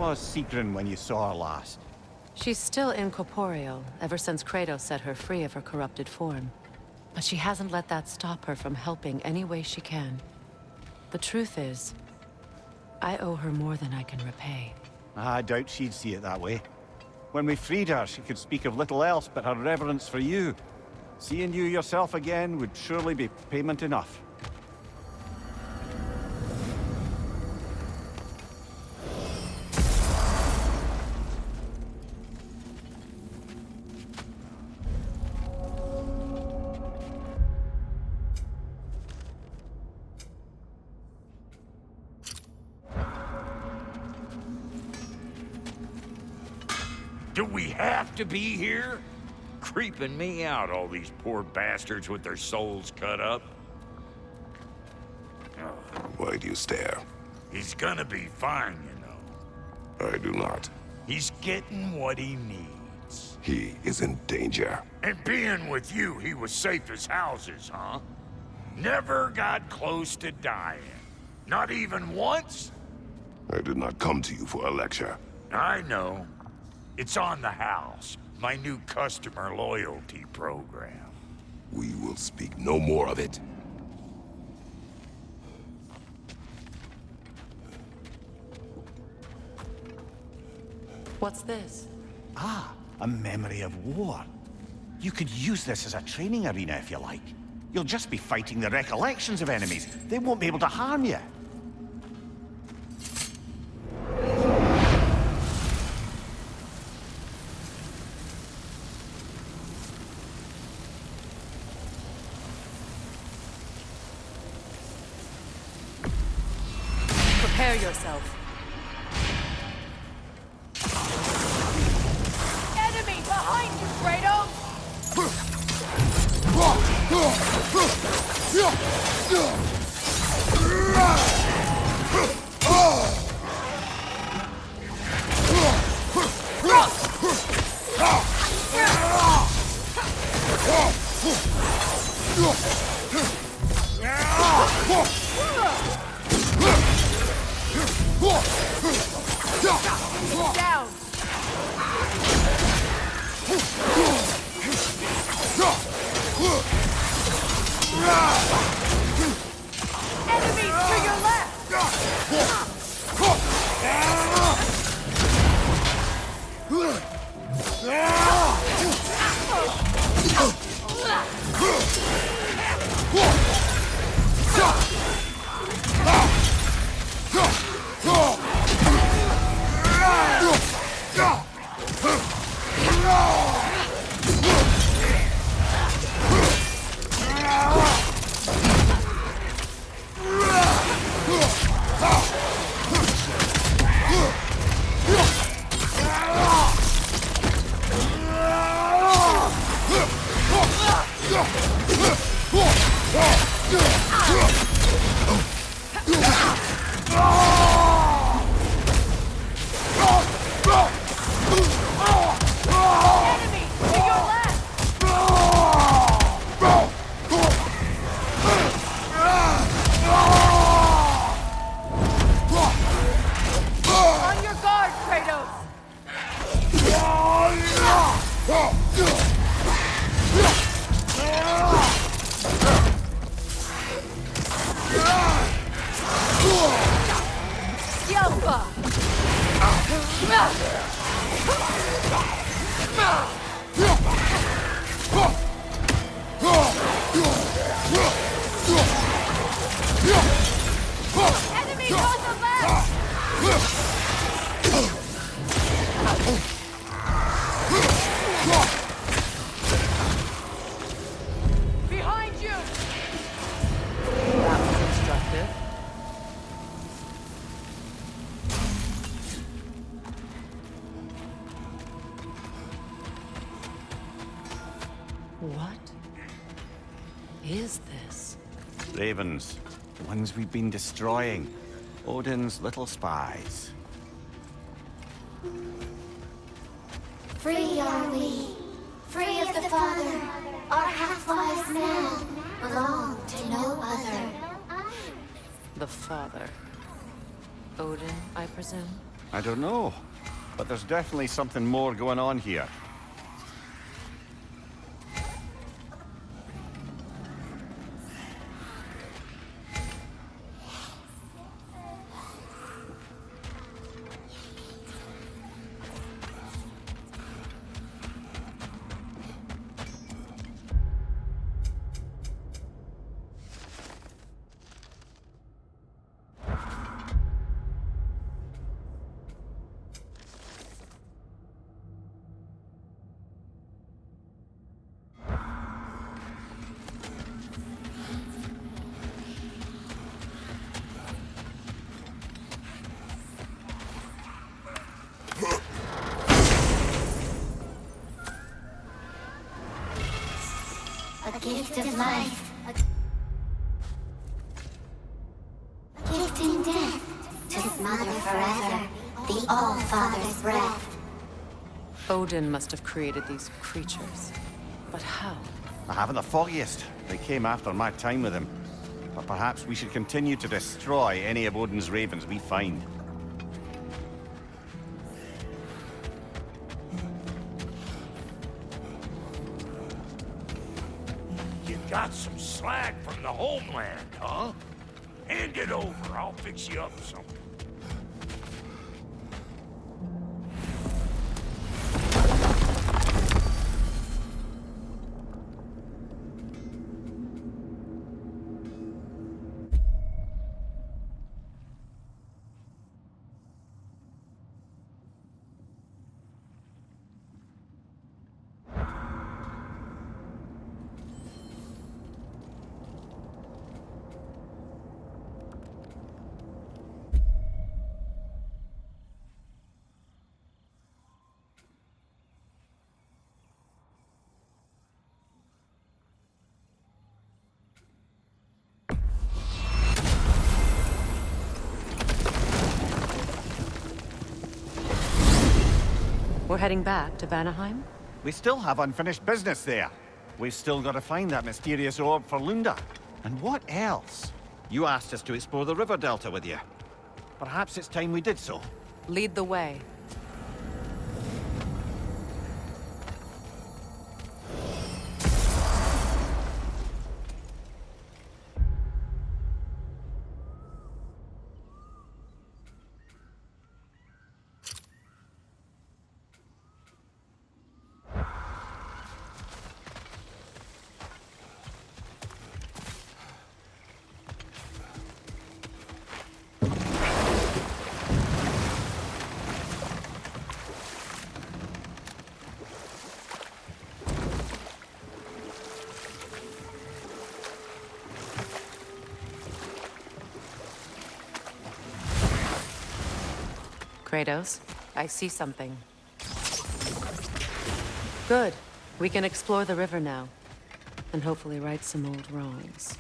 was Sigrun when you saw her last? She's still incorporeal, ever since Kratos set her free of her corrupted form. But she hasn't let that stop her from helping any way she can. The truth is, I owe her more than I can repay. I doubt she'd see it that way. When we freed her, she could speak of little else but her reverence for you. Seeing you yourself again would surely be payment enough. Do we have to be here? Creeping me out, all these poor bastards with their souls cut up. Why do you stare? He's gonna be fine, you know. I do not. He's getting what he needs. He is in danger. And being with you, he was safe as houses, huh? Never got close to dying. Not even once? I did not come to you for a lecture. I know. It's on the house. My new customer loyalty program. We will speak no more of it. What's this? Ah, a memory of war. You could use this as a training arena if you like. You'll just be fighting the recollections of enemies. They won't be able to harm you. Prepare yourself. Enemy behind you, Kratos! Down! Enemies to your left! Enemy to your left! On your guard, Kratos! Yelpa! Enemy on the left! Behind you! That was instructive. What is this? Ravens. The ones we've been destroying. Odin's little spies. Free are we, free of the Father. Our half-wise man belong to no other. The father. Odin, I presume? I don't know, but there's definitely something more going on here. A gift of life. A gift in death. To smother forever the All-Father's breath. Odin must have created these creatures. But how? I haven't the foggiest. They came after my time with him. But perhaps we should continue to destroy any of Odin's ravens we find. You got some slag from the homeland, huh? Hand it over. I'll fix you up something. We're heading back to Vanaheim? We still have unfinished business there. We've still got to find that mysterious orb for Lunda. And what else? You asked us to explore the river delta with you. Perhaps it's time we did so. Lead the way. Kratos, I see something. Good. We can explore the river now. And hopefully right some old wrongs.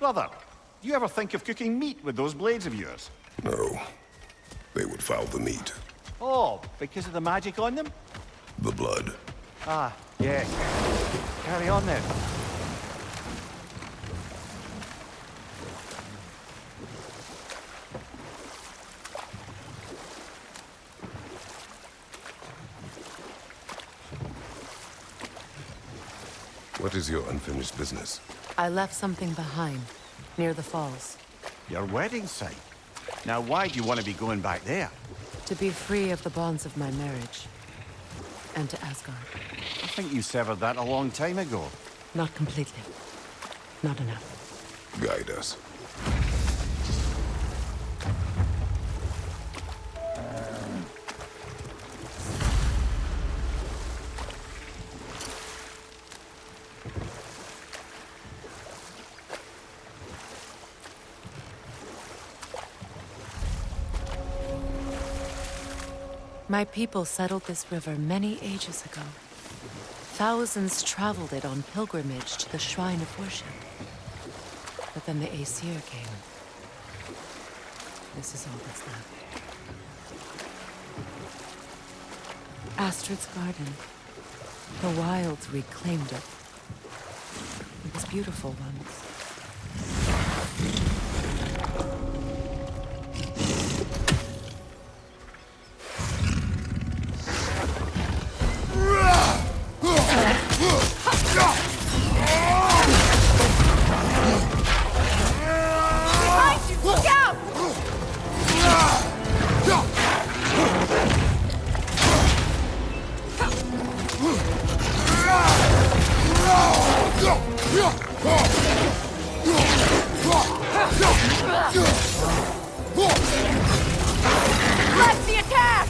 Brother, do you ever think of cooking meat with those blades of yours? No. They would foul the meat. Oh, because of the magic on them? The blood. Ah, yes. Carry on then. What is your unfinished business? I left something behind, near the falls. Your wedding site. Now, why do you want to be going back there? To be free of the bonds of my marriage. and to Asgard. I think you severed that a long time ago. Not completely. Not enough. Guide us. My people settled this river many ages ago. Thousands traveled it on pilgrimage to the shrine of worship. But then the Aesir came. This is all that's left. Astrid's garden. The wilds reclaimed it. It was beautiful once. Behind you! Look out! Bless the attack!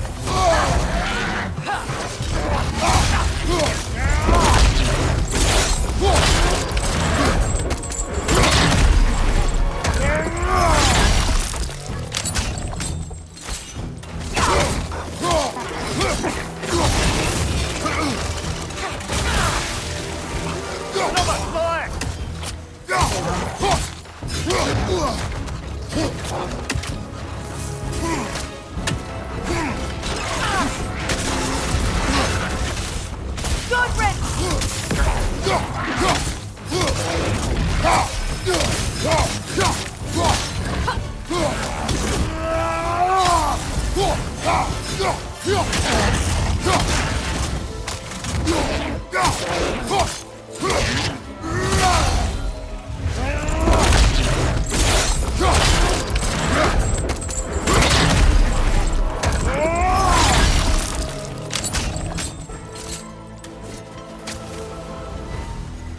Good riddance!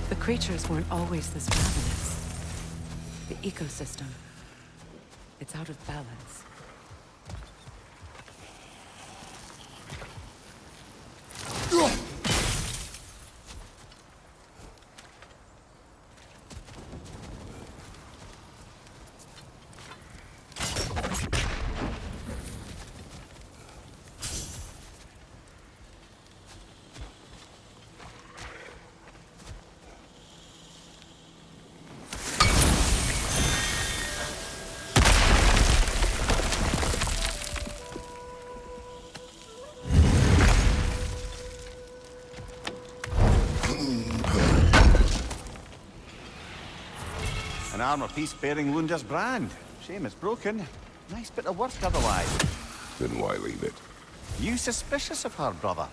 The creatures weren't always this ravenous. The ecosystem, it's out of balance. An armor piece bearing Lunda's brand. Shame it's broken. Nice bit of work otherwise. Then why leave it? You suspicious of her, brother?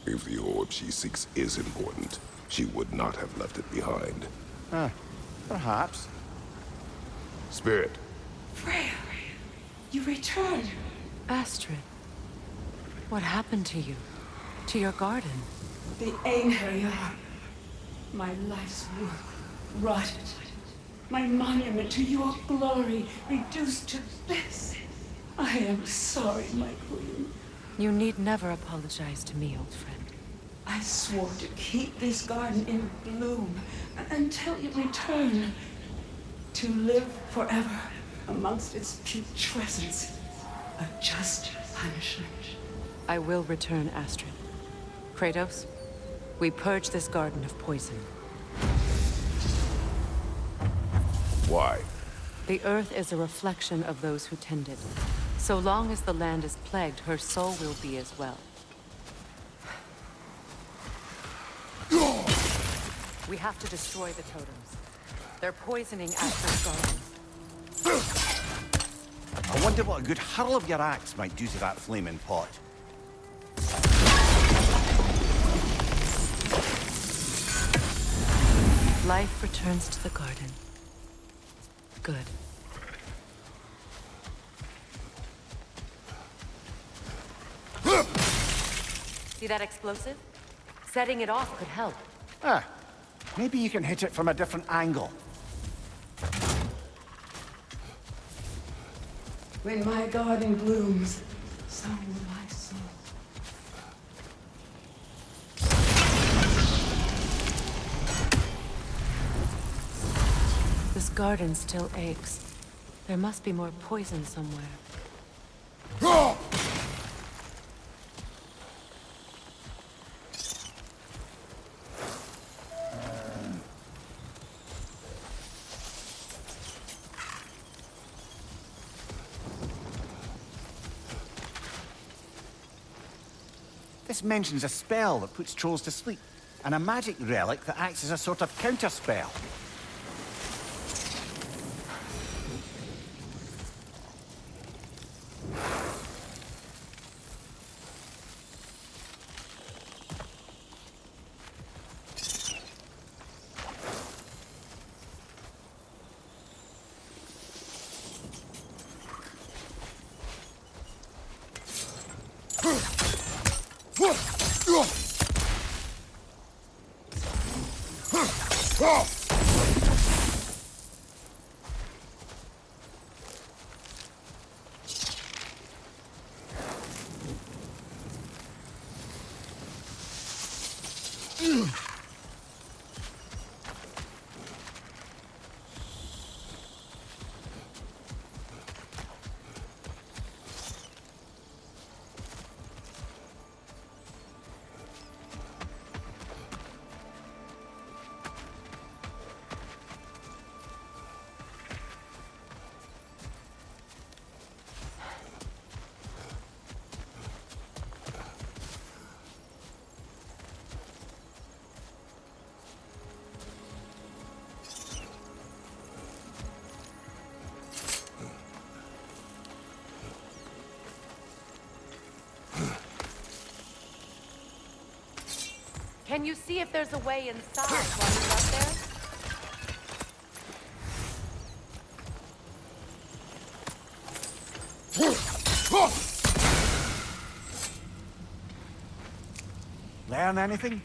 If the orb she seeks is important, she would not have left it behind. Perhaps. Spirit, Freya, you returned. Astrid, what happened to you? To your garden? The anger you are. My life's work rotted. My monument to your glory reduced to this. I am sorry, my queen. You need never apologize to me, old friend. I swore to keep this garden in bloom until you return. To live forever amongst its putrescence. A just punishment. I will return, Astrid. Kratos, we purge this garden of poison. why? The earth is a reflection of those who tend it. So long as the land is plagued, her soul will be as well. We have to destroy the totems. They're poisoning Astrid's garden. I wonder what a good hurl of your axe might do to that flaming pot. Life returns to the garden. Good. See that explosive? Setting it off could help. Ah, maybe you can hit it from a different angle. When my garden blooms, so will my soul. This garden still aches. There must be more poison somewhere. This mentions a spell that puts trolls to sleep, and a magic relic that acts as a sort of counterspell. Can you see if there's a way inside while you're up there? Learn anything?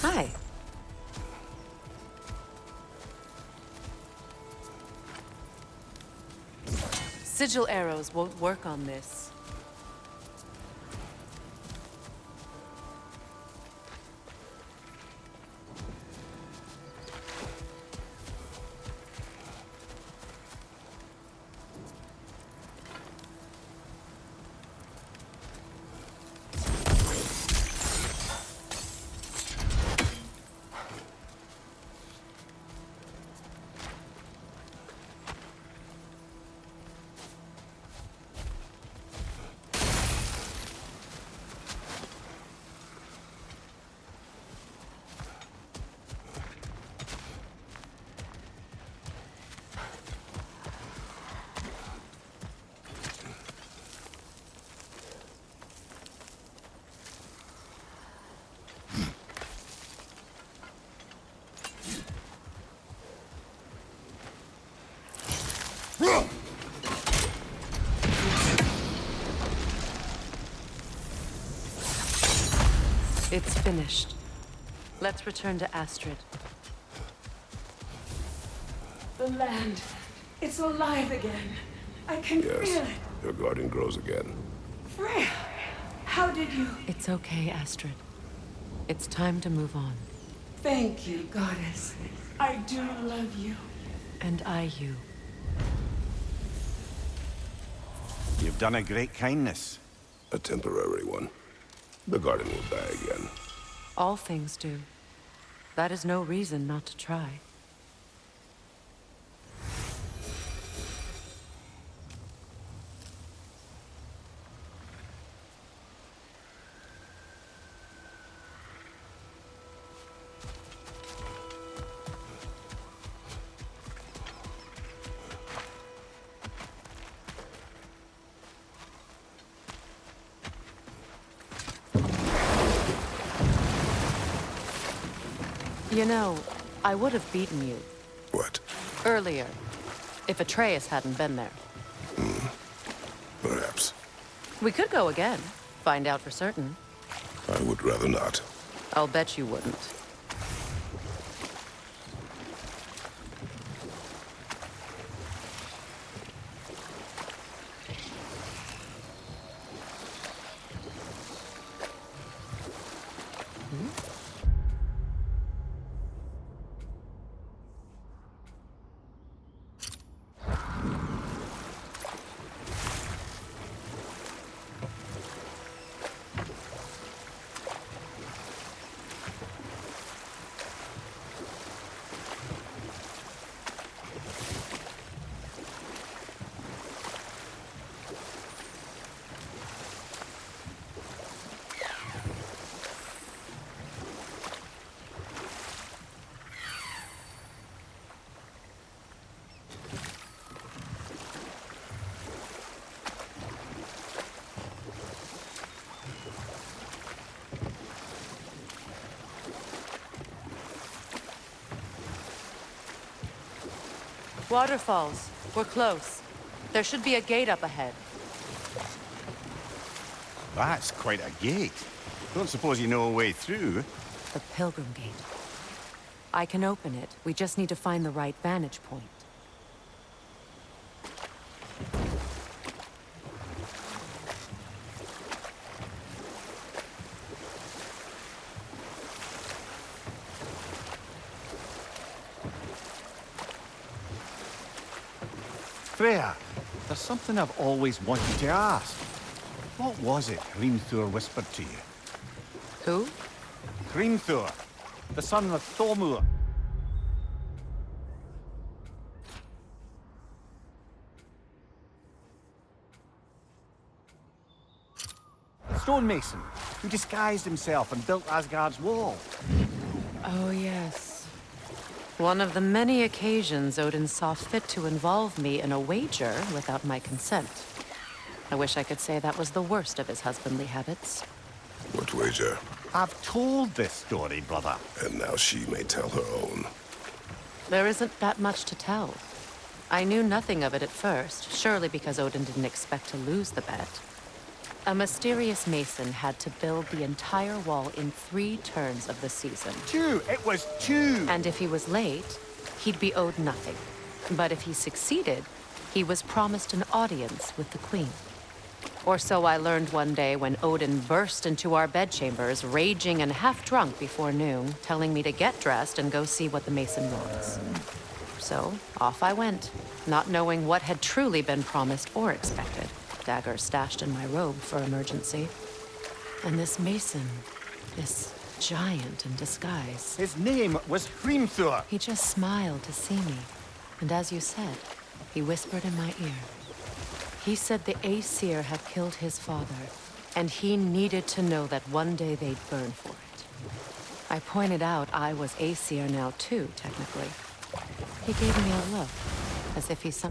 Hi. Sigil arrows won't work on this. It's finished. Let's return to Astrid. The land, it's alive again. I can feel Yes, it. your garden grows again. Freya, how did you? It's okay, Astrid. It's time to move on. Thank you, goddess. I do love you. And I you. You've done a great kindness. A temporary one. The garden will die again. All things do. That is no reason not to try. You know, I would have beaten you What? earlier if Atreus hadn't been there. Perhaps. We could go again, find out for certain. I would rather not. I'll bet you wouldn't. Waterfalls. We're close. There should be a gate up ahead. That's quite a gate. Don't suppose you know a way through? The Pilgrim Gate. I can open it. We just need to find the right vantage point. Freya, there's something I've always wanted to ask. What was it Hrimthur whispered to you? Who? Hrimthur, the son of Thormur. The stonemason who disguised himself and built Asgard's wall. Oh, yes. One of the many occasions Odin saw fit to involve me in a wager without my consent. I wish I could say that was the worst of his husbandly habits. What wager? I've told this story, brother. And now she may tell her own. There isn't that much to tell. I knew nothing of it at first, surely because Odin didn't expect to lose the bet. A mysterious mason had to build the entire wall in 3 turns of the season. 2! It was 2! And if he was late, he'd be owed nothing. But if he succeeded, he was promised an audience with the queen. Or so I learned one day when Odin burst into our bedchambers, raging and half-drunk before noon, telling me to get dressed and go see what the mason wants. So, off I went, not knowing what had truly been promised or expected. Dagger stashed in my robe for emergency. And this mason, this giant in disguise. His name was Hrimthur. He just smiled to see me. And as you said, he whispered in my ear. He said the Aesir had killed his father, and he needed to know that one day they'd burn for it. I pointed out I was Aesir now too, technically. He gave me a look, as if he's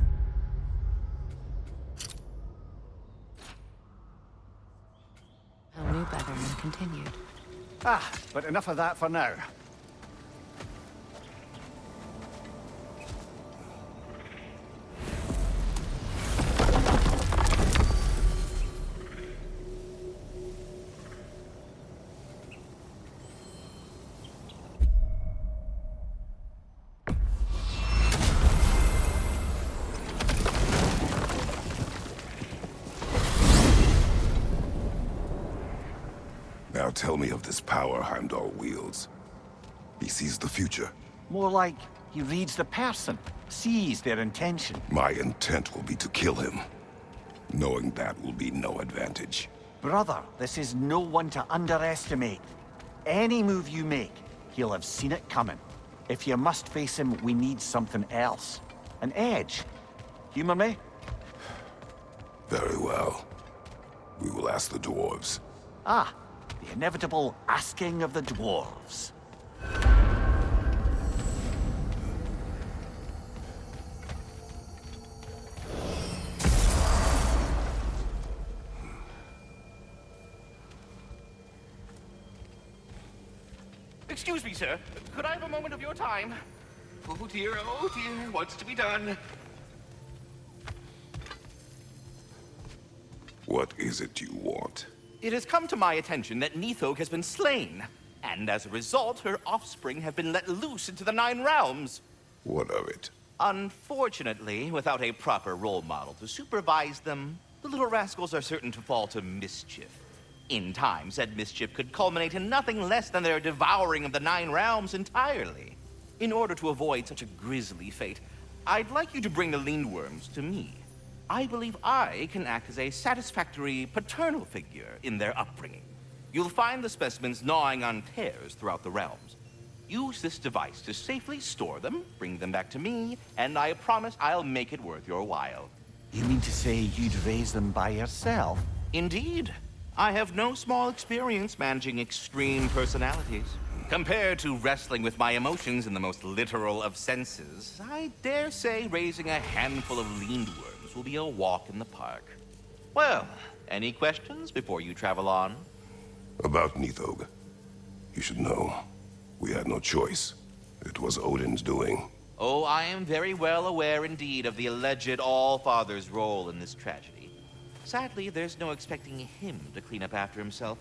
I knew better and continued. Ah, but enough of that for now. Now tell me of this power Heimdall wields. He sees the future. More like he reads the person, sees their intention. My intent will be to kill him. Knowing that will be no advantage. Brother, this is no one to underestimate. Any move you make, he'll have seen it coming. If you must face him, we need something else. An edge. Humor me? Very well. We will ask the dwarves. Ah, the inevitable asking of the dwarves. Excuse me, sir. Could I have a moment of your time? Oh dear, what's to be done? What is it you want? It has come to my attention that Nithog has been slain, and as a result, her offspring have been let loose into the Nine Realms. What of it? Unfortunately, without a proper role model to supervise them, the little rascals are certain to fall to mischief. In time, said mischief could culminate in nothing less than their devouring of the Nine Realms entirely. In order to avoid such a grisly fate, I'd like you to bring the Lindworms to me. I believe I can act as a satisfactory paternal figure in their upbringing. You'll find the specimens gnawing on tears throughout the realms. Use this device to safely store them, bring them back to me, and I promise I'll make it worth your while. You mean to say you'd raise them by yourself? Indeed. I have no small experience managing extreme personalities. Compared to wrestling with my emotions in the most literal of senses, I dare say raising a handful of Lindworms will be a walk in the park. Well, any questions before you travel on? About Nithog. You should know, we had no choice. It was Odin's doing. Oh, I am very well aware indeed of the alleged All-Father's role in this tragedy. Sadly, there's no expecting him to clean up after himself.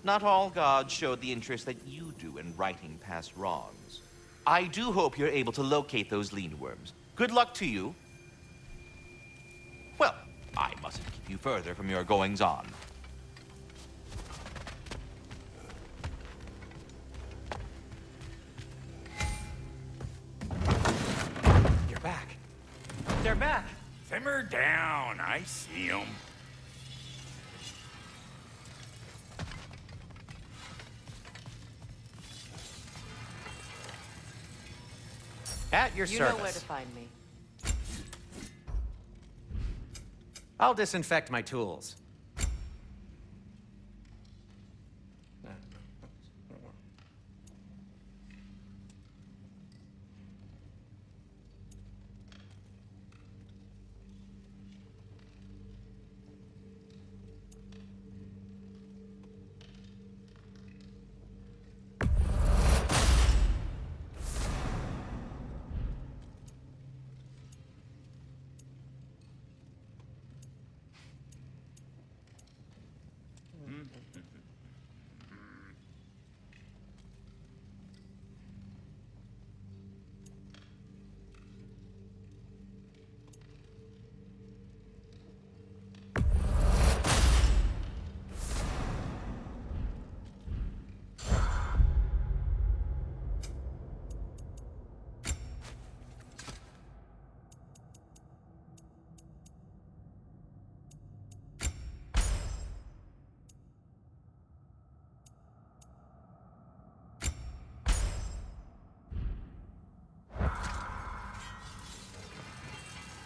Not all gods showed the interest that you do in righting past wrongs. I do hope you're able to locate those Lindworms. Good luck to you. Well, I mustn't keep you further from your goings-on. You're back. They're back. Simmer down, I see 'em. At your You service. know where to find me. I'll disinfect my tools.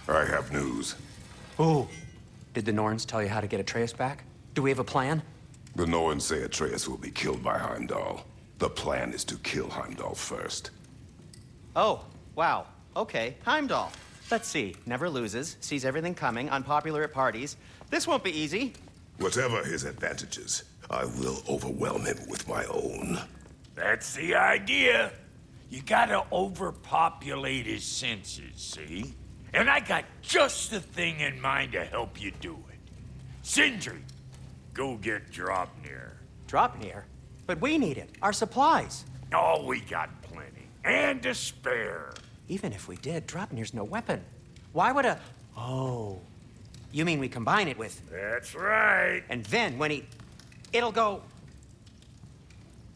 I have news. Oh, did the Norns tell you how to get Atreus back? Do we have a plan? The Norns say Atreus will be killed by Heimdall. The plan is to kill Heimdall first. Oh, wow. Okay, Heimdall. Let's see. Never loses, sees everything coming, unpopular at parties. This won't be easy. Whatever his advantages, I will overwhelm him with my own. That's the idea. You gotta overpopulate his senses, see? And I got just the thing in mind to help you do it. Sindri, go get Draupnir. Draupnir? But we need it. Our supplies. Oh, we got plenty. And to spare. Even if we did, Draupnir's no weapon. Why would a... Oh. You mean we combine it with... That's right. And then when he... It'll go...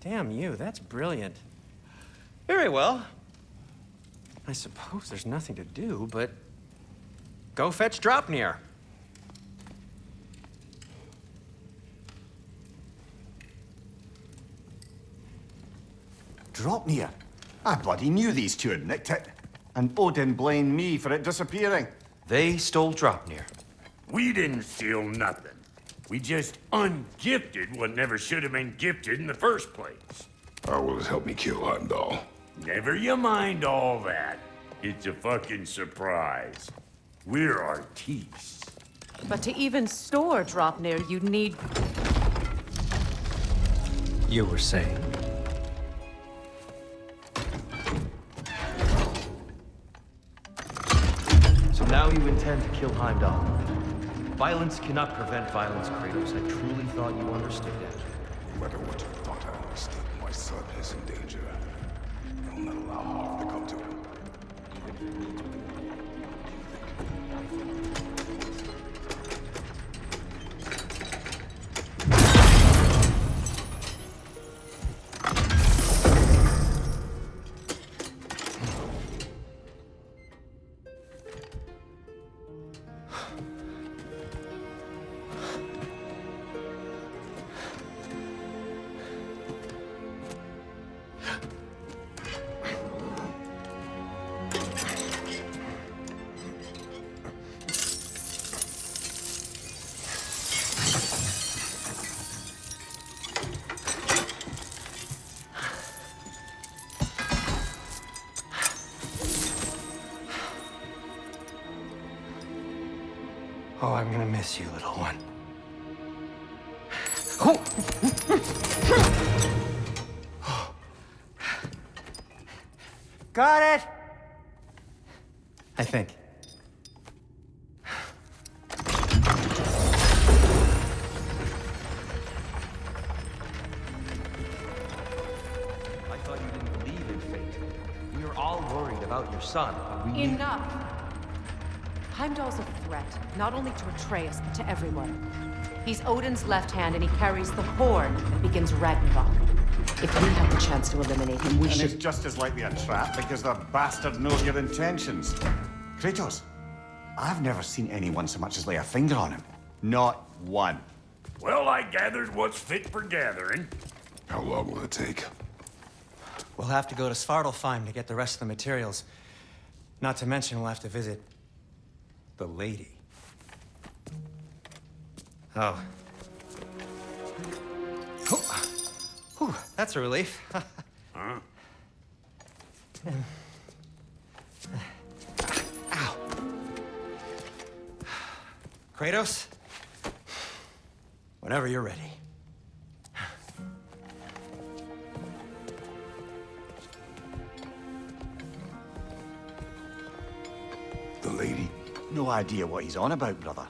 Damn you, that's brilliant. Very well. I suppose there's nothing to do, but... Go fetch Draupnir. Draupnir? I bloody knew these two had nicked it. And Odin blamed me for it disappearing. They stole Draupnir. We didn't steal nothing. We just ungifted what never should have been gifted in the first place. How will it help me kill Heimdall? Never you mind all that. It's a fucking surprise. We're artistes. But to even store Draupnir, you'd need... You were saying? know you intend to kill Heimdall. Violence cannot prevent violence, Kratos. I truly thought you understood that. No matter what you thought I understood, my son is in danger. I will not allow harm to come to him. Oh, I'm gonna miss you, little one. Got it! I think. I thought you didn't believe in fate. We were all worried about your son. We Enough! Heimdall's a threat, not only to Atreus, but to everyone. He's Odin's left hand, and he carries the horn that begins Ragnarok. If we have the chance to eliminate him, we And should... it's just as likely a trap because the bastard knows your intentions. Kratos, I've never seen anyone so much as lay a finger on him. Not one. Well, I gathered what's fit for gathering. How long will it take? We'll have to go to Svartalfheim to get the rest of the materials. Not to mention we'll have to visit the lady. Oh. Whew, that's a relief. Huh? Ow. Kratos? Whenever you're ready. The lady? No idea what he's on about, brother.